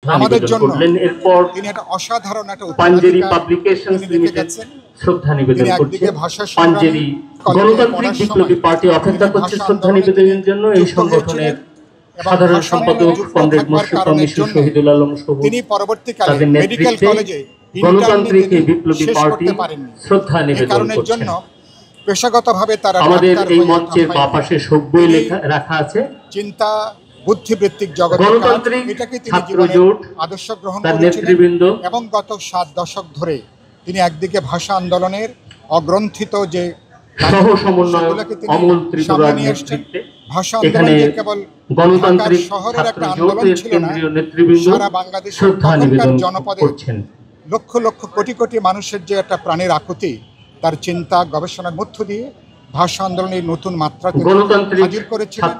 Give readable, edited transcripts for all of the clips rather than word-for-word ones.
শ্রদ্ধা নিবেদন করলেন। এরপর তিনি একটা অসাধারণ একটা পাঞ্জেরি পাবলিকেশনস লিমিটেড শ্রদ্ধা নিবেদন করছে। পাঞ্জেরি গণতান্ত্রিক বিপ্লবী পার্টি অপেক্ষা করছে শ্রদ্ধা নিবেদনের জন্য। এই সংগঠনের সাধারণ সম্পাদক কমরেড মোশাররফ মিশু শহীদুল আলম সবুজ, তিনি পরবর্তীকালে মেডিকেল কলেজে গণতান্ত্রিক বিপ্লবী পার্টি শ্রদ্ধা নিবেদন করছেন। পেশাগতভাবে তারা আমাদের এই মঞ্চের বাঁ পাশে সভ্যই লেখা রাখা আছে চিন্তা বুদ্ধিবৃত্তিক জগৎ গণতান্ত্রিক এটাকে তিনি জীবনের আদর্শ গ্রহণ করেছিলেন এবং গত 7 দশক ধরে তিনি একদিকে ভাষা আন্দোলনের অগ্রন্থিত যে সহ সমন্বয়ক অমল ত্রিপুরার নেতৃত্বে ভাষা আন্দোলন কেবল গণতান্ত্রিক শহরের একটা আন্দোলন ছিল না, সারা বাংলাদেশের জনপদে লক্ষ লক্ষ কোটি কোটি মানুষের যে একটা প্রাণের আকুতি তার চিন্তা গবেষণার মধ্য দিয়ে ভাষা আন্দোলনের নতুন মাত্রা হাজির করেছিলেন।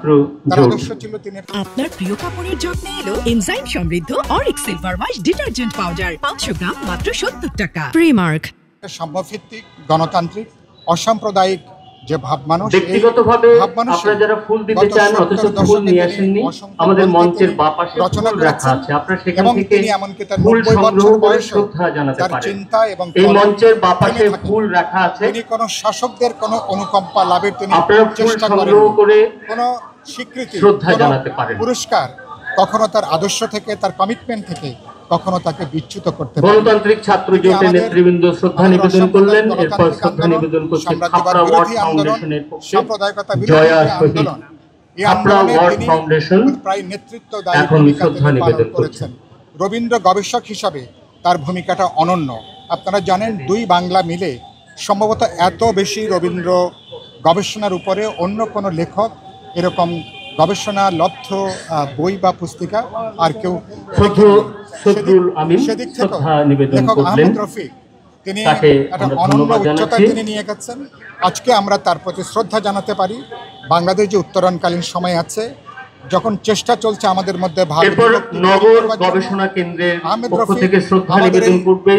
তার আদর্শ ছিল তিনি আপনার প্রিয় কাপড়ের যত্নে এলো এনজাইম সমৃদ্ধ Arik silver wash detergent powder 500 গ্রাম মাত্র 70 টাকা। প্রিমার্ক সাম্যভিত্তিক গণতান্ত্রিক অসাম্প্রদায়িক যে ভাব মানুষ ব্যক্তিগতভাবে আপনারা যারা ফুল দিতে চান অথচ ফুল নিয়ে আসেননি, আমাদের মঞ্চের বাঁ পাশে রচনা রাখা আছে, আপনারা সেখান থেকে ফুল সংগ্রহ করে শ্রদ্ধা জানাতে পারেন। চিন্তা এবং এই মঞ্চের বাঁ পাশে ফুল রাখা আছে। তিনি কোন শাসকদের কোন অনুকম্পা লাভের তিনি চেষ্টা করে কোন স্বীকৃতি শ্রদ্ধা জানাতে পারেন। পুরস্কার কখনো তার আদর্শ থেকে তার কমিটমেন্ট থেকে কখনো তাকে বিচ্যুত করতে পারে। গণতান্ত্রিক ছাত্র জোটের নেতৃবৃন্দ শ্রদ্ধা নিবেদন করলেন। এরপর শ্রদ্ধা নিবেদন করছে খাপড়া ওয়ার্ড ফাউন্ডেশনের পক্ষে জয়া শহীদ। খাপড়া ওয়ার্ড ফাউন্ডেশন প্রায় নেতৃত্বদায়ী ভূমিকা নিবেদন করেছেন। রবীন্দ্র গবেষক হিসাবে তার ভূমিকাটা অনন্য। আপনারা জানেন 2 বাংলা মিলে সম্ভবত এত বেশি রবীন্দ্র গবেষণার উপরে অন্য কোনো লেখক এরকম গবেষণা লব্ধ বই বা পুস্তিকা আর কেউ সেদিক থেকে লেখক আহমেদ রফিক তিনি একটা অনন্য উচ্চতা তিনি নিয়ে গেছেন। আজকে আমরা তার প্রতি শ্রদ্ধা জানাতে পারি। বাংলাদেশ যে উত্তরণকালীন সময় আছে, যখন চেষ্টা চলছে আমাদের মধ্যে নগর গবেষণা কেন্দ্রের পক্ষ থেকে শ্রদ্ধা নিবেদন করবে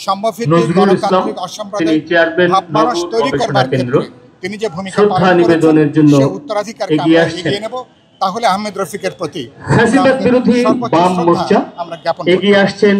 সাম্যভিত্তিক গণতান্ত্রিক অসাম্প্রদায়িক ভাব মানুষ তৈরি করবার ক্ষেত্রে তিনি যে ভূমিকা পালন নিবেদনের জন্য উত্তরাধিকার এগিয়ে নেব, তাহলে আহমেদ রফিকের প্রতি ফ্যাসিবাদ বিরোধী বাম মোর্চা আমরা জ্ঞাপন এগিয়ে আসছেন।